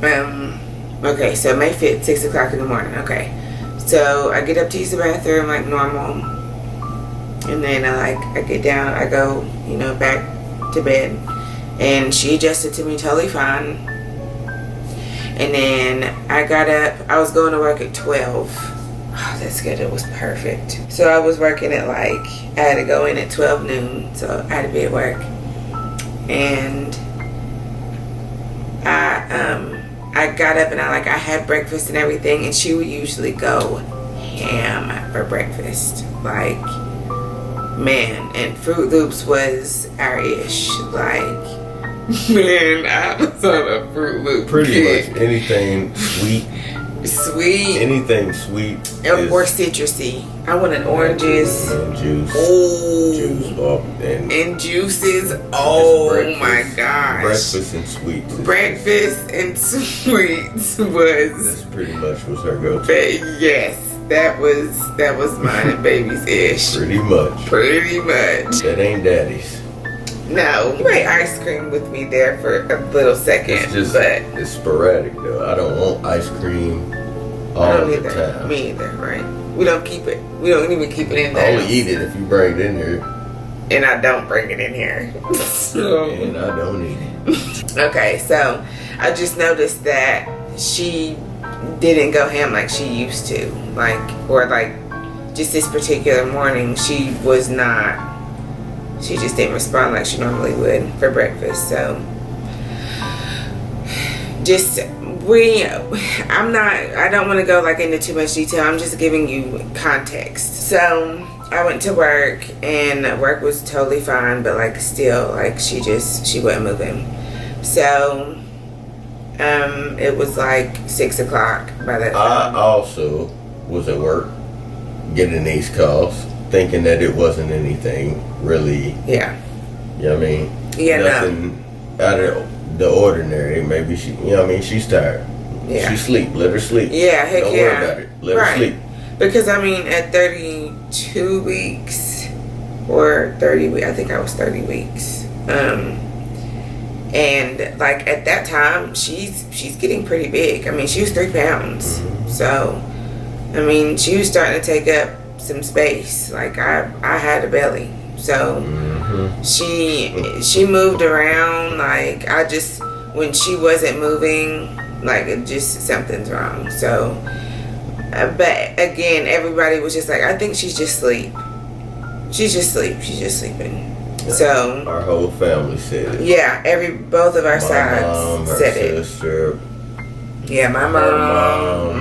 Okay, so May 5th, 6 o'clock in the morning. Okay. So I get up to use the bathroom like normal. And then I get down, I go, back to bed. And she adjusted to me totally fine. And then I got up, I was going to work at 12. Oh, that schedule was perfect. So I was working at I had to go in at 12 noon. So I had to be at work. And I got up and I had breakfast and everything, and she would usually go ham for breakfast. Man, and Fruit Loops was our ish. Man, I was on a Fruit Loop Pretty kick. much anything sweet. Anything sweet. Or citrusy. I wanted oranges. And juice. Oh. Juice. And juices. Oh my gosh. Breakfast and sweets. Breakfast and sweets was. That's pretty much was her go-to. Yes, that was mine and baby's ish. Pretty much. That ain't daddy's. No, you ate ice cream with me there for a little second, it's sporadic though. I don't want ice cream all the time. Me either, right? We don't keep it. We don't even keep it in there. I only eat it if you bring it in there. And I don't bring it in here. And I don't eat it. Okay, so I just noticed that she didn't go ham like she used to. Just this particular morning, she was not. She just didn't respond like she normally would for breakfast. So I don't want to go into too much detail. I'm just giving you context. So I went to work and work was totally fine, but still she wasn't moving. So it was 6 o'clock by that time. I also was at work getting these calls, thinking that it wasn't anything really. Yeah. You know what I mean? Yeah, nothing out of the ordinary. Maybe she, she's tired. Yeah. She sleep. Let her sleep. Yeah, heck Don't worry about it. Let her sleep. Because at 32 weeks or 30 weeks, I think I was 30 weeks. And at that time, she's getting pretty big. She was 3 pounds. Mm-hmm. So, she was starting to take up some space. I had a belly. So she moved around. When she wasn't moving, it just something's wrong. So but again, everybody was just I think she's just asleep. She's just sleeping. So our whole family said it. Yeah, both of our mom, sides said it. Sister, yeah, my mom,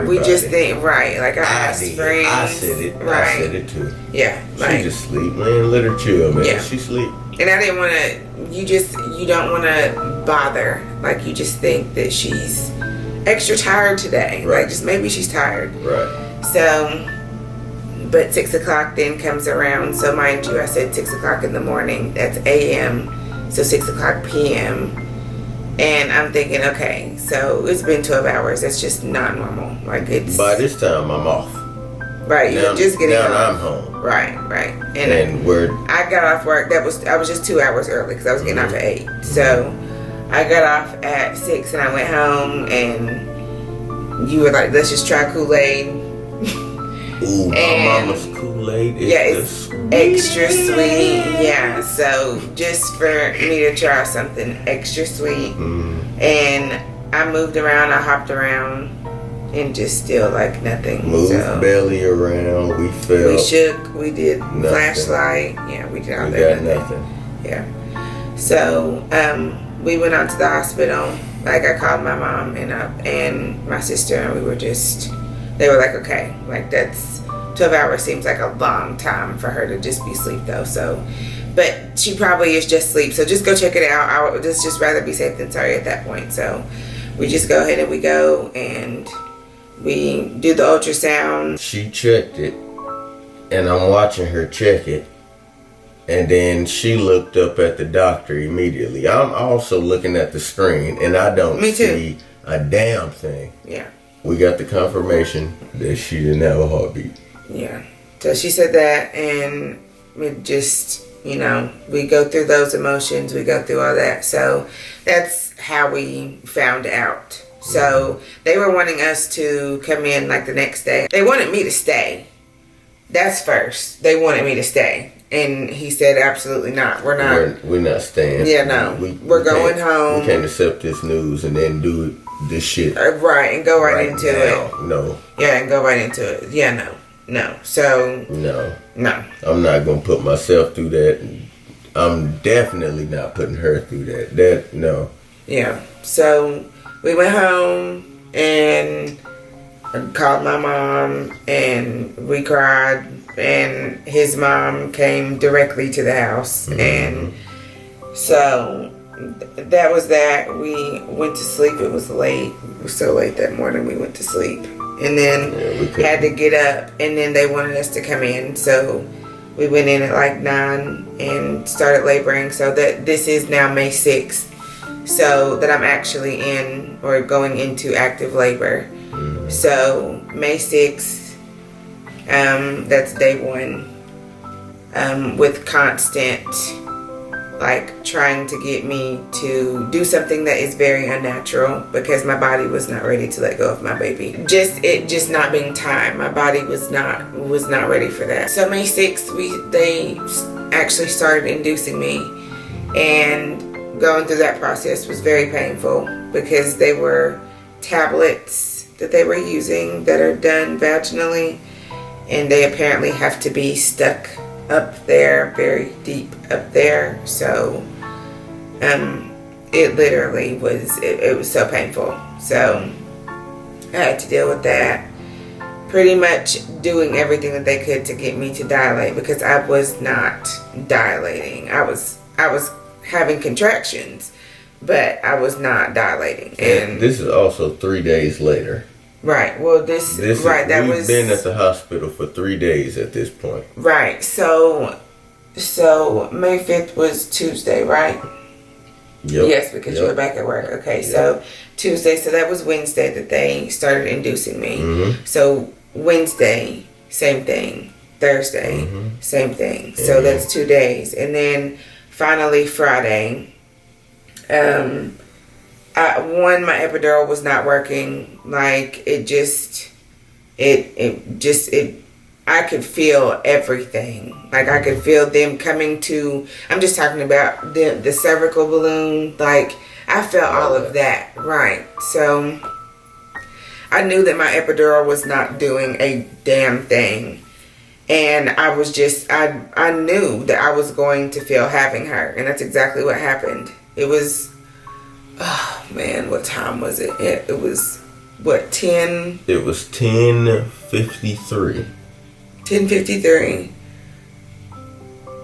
we just think, right, I asked friends. I said it. Right. I said it too. Yeah. She just sleep, man. Let her chill, man. Yeah. She sleep. And I didn't want to, you don't want to bother. You just think that she's extra tired today. Right. Just maybe she's tired. Right. So, but 6 o'clock then comes around. So mind you, I said 6 o'clock in the morning. That's a.m. So 6 o'clock p.m. And I'm thinking, okay, so it's been 12 hours. That's just not normal. It's... By this time, I'm off. Right, you're just getting off. Now I'm home. Right. And I got off work. I was just 2 hours early because I was getting off at 8. So I got off at 6 and I went home and you were like, let's just try Kool-Aid. Ooh, my mama's Kool-Aid is it's extra sweet. Yeah, so just for me to try something extra sweet. And I moved around, I hopped around, and just still nothing. Moved belly around, we felt. We shook, we did nothing. Flashlight. Yeah, we did all that. We got nothing. Yeah. So, we went out to the hospital. I called my mom and my sister, and they were okay, that's 12 hours seems like a long time for her to just be asleep though. So, but she probably is just asleep. So just go check it out. I would just rather be safe than sorry at that point. So we just go ahead and we go and we do the ultrasound. She checked it and I'm watching her check it. And then she looked up at the doctor immediately. I'm also looking at the screen and I don't see a damn thing. Yeah. We got the confirmation that she didn't have a heartbeat. Yeah. So she said that and it just You know, we go through those emotions, we go through all that. So that's how we found out. So they were wanting us to come in like the next day. They wanted me to stay. That's first. They wanted me to stay. And he said, absolutely not. We're not staying. Yeah, no. We're going home. We can't accept this news and then do this shit. Right, and go right into it. No. Yeah, and go right into it. Yeah, no. So. No. I'm not going to put myself through that. I'm definitely not putting her through that. No. Yeah. So we went home and I called my mom and we cried. And his mom came directly to the house. And so that was that. We went to sleep. It was late. It was so late that morning we went to sleep. And then had to get up. And then they wanted us to come in. So we went in at like 9 and started laboring. So that this is now May 6th. So that I'm actually in or going into active labor. So May 6th. That's day 1. With constant, like, trying to get me to do something that is very unnatural because my body was not ready to let go of my baby. It just not being time. My body was not ready for that. So May 6th, they actually started inducing me, and going through that process was very painful because they were tablets that they were using that are done vaginally. And they apparently have to be stuck up there, very deep up there. So, it literally was, it was so painful. So, I had to deal with that. Pretty much doing everything that they could to get me to dilate because I was not dilating. I was having contractions, but I was not dilating. And this is also 3 days later. Right. Well, we've been at the hospital for 3 days at this point. Right. So May 5th was Tuesday, right? Yep. Yes, because you were back at work. Okay. Yep. So Tuesday. So that was Wednesday that they started inducing me. So Wednesday, same thing. Thursday, same thing. So that's 2 days, and then finally Friday. My epidural was not working. Like, I could feel everything. Like, I could feel them coming to, I'm just talking about the cervical balloon. Like, I felt all of that. Right. So, I knew that my epidural was not doing a damn thing. And I was just, I knew that I was going to feel having her. And that's exactly what happened. It was... Oh man, what time was it? It was what, 10? It was 10:53. 10:53.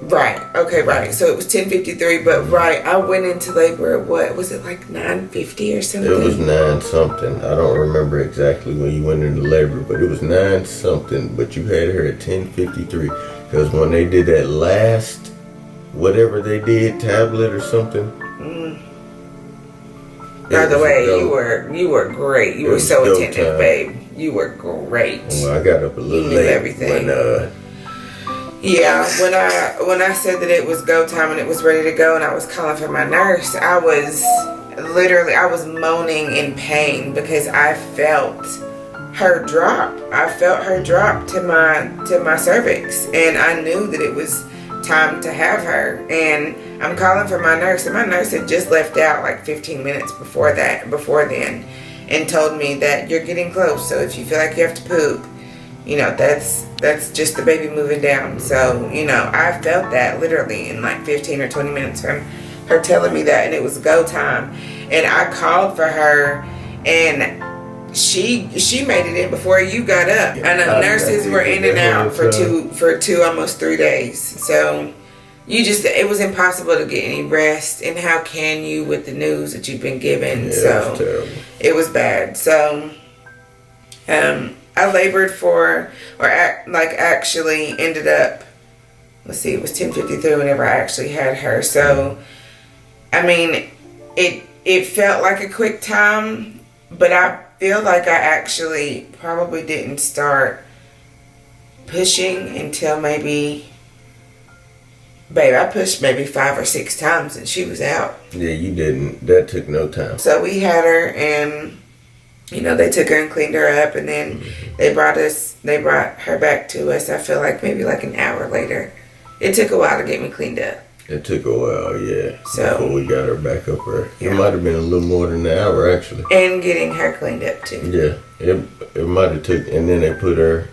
Right. Okay, right. So it was 10:53, but right, I went into labor at what? Was it like 9:50 or something? It was 9 something. I don't remember exactly when you went into labor, but it was 9 something, but you had her at 10:53 because when they did that last whatever they did, tablet or something. By the way, you were great. You were so attentive, babe. You were great. Well, I got up a little late. Everything. When I said that it was go time and it was ready to go, and I was calling for my nurse, I was moaning in pain because I felt her drop. I felt her drop to my cervix, and I knew that it was time to have her. And I'm calling for my nurse, and my nurse had just left out like 15 minutes before then, and told me that you're getting close, so if you feel like you have to poop, that's just the baby moving down. So I felt that literally in like 15 or 20 minutes from her telling me that, and it was go time. And I called for her, and she made it in before you got up. And the nurses were in and out for two almost 3 days. So it was impossible to get any rest. And how can you with the news that you've been given? Yeah, so it was bad. So I labored actually ended up, let's see, it was 10:53 whenever I actually had her. So I mean, it felt like a quick time, but I feel like I actually probably didn't start pushing until maybe Babe, I pushed maybe 5 or 6 times and she was out. Yeah, you didn't. That took no time. So we had her, and they took her and cleaned her up, and then they brought her back to us. I feel like maybe like an hour later. It took a while to get me cleaned up. It took a while, yeah. So before we got her back up there. Yeah. It might have been a little more than an hour actually. And getting her cleaned up too. Yeah, it might have took, and then they put her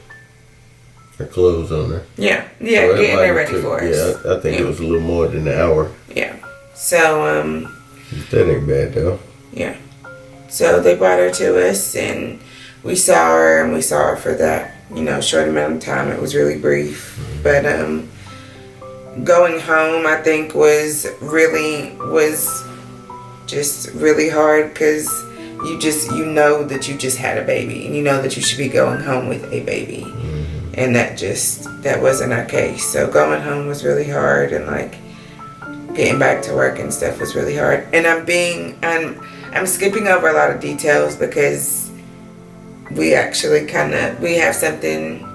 clothes on her. Yeah, So getting her ready for us. Yeah, I think it was a little more than an hour. Yeah. So that ain't bad though. Yeah. So they brought her to us, and we saw her for that, short amount of time. It was really brief. But going home, I think, was just really hard, because you know that you just had a baby, and you know that you should be going home with a baby. And that wasn't our case. So going home was really hard, and like getting back to work and stuff was really hard. And I'm skipping over a lot of details because we actually we have something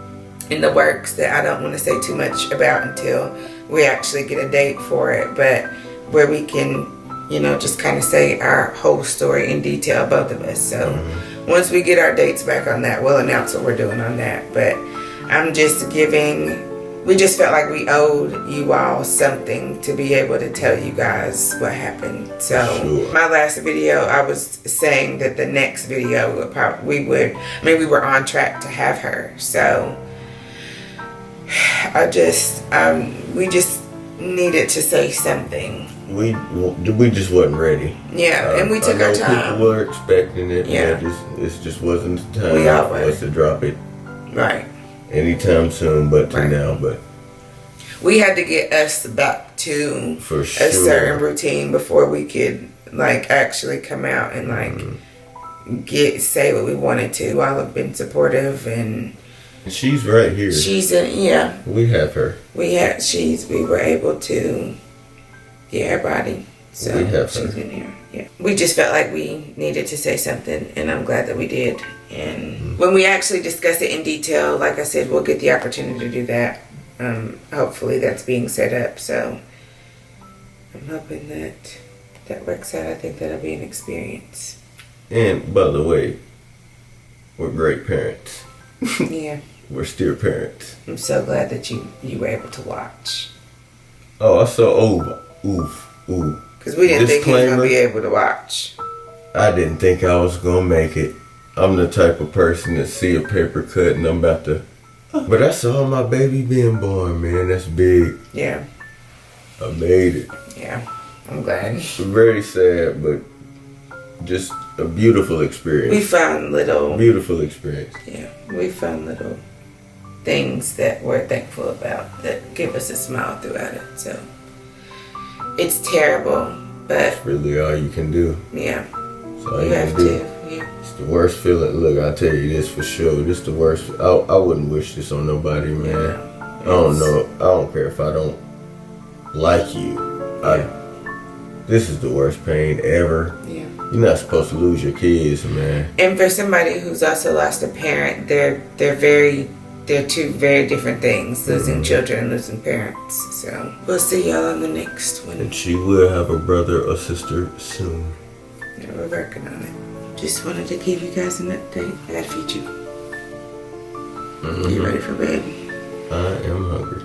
in the works that I don't want to say too much about until we actually get a date for it, but where we can, just kind of say our whole story in detail, both of us. So once we get our dates back on that, we'll announce what we're doing on that. But we just felt like we owed you all something to be able to tell you guys what happened. So My last video, I was saying that the next video we were on track to have her. So we just needed to say something. We just wasn't ready. Yeah, and we took our time. People were expecting it. Yeah. It just wasn't the time for us to drop it. Right. Anytime soon, but now. But we had to get us back to a certain routine before we could actually come out and say what we wanted to. You all have been supportive, and she's right here. We have her. We were able to get her body. So we have she's her. in here. Yeah. We just felt like we needed to say something, and I'm glad that we did. And when we actually discuss it in detail, like I said, we'll get the opportunity to do that. Hopefully that's being set up. So I'm hoping that works out. I think that'll be an experience. And by the way, we're great parents. Yeah. We're still parents. I'm so glad that you were able to watch. Oh, I saw. Ooh. Because we didn't think he was going to be able to watch. I didn't think I was going to make it. I'm the type of person that see a paper cut and I'm about to... But I saw my baby being born, man. That's big. Yeah. I made it. Yeah. I'm glad. Very sad, but just a beautiful experience. We found little... Beautiful experience. Yeah. We found little things that we're thankful about that give us a smile throughout it. So it's terrible, but... That's really all you can do. Yeah. So you have to. Yeah. It's the worst feeling. Look, I'll tell you this for sure. This is the worst. I wouldn't wish this on nobody, man. Yeah. I don't know. I don't care if I don't like you. This is the worst pain ever. Yeah. You're not supposed to lose your kids, man. And for somebody who's also lost a parent, they're two very different things. Losing children and losing parents. So we'll see y'all on the next one. And she will have a brother or sister soon. Yeah, we're working on it. Just wanted to give you guys an update. I gotta feed you. You ready for bed? I am hungry.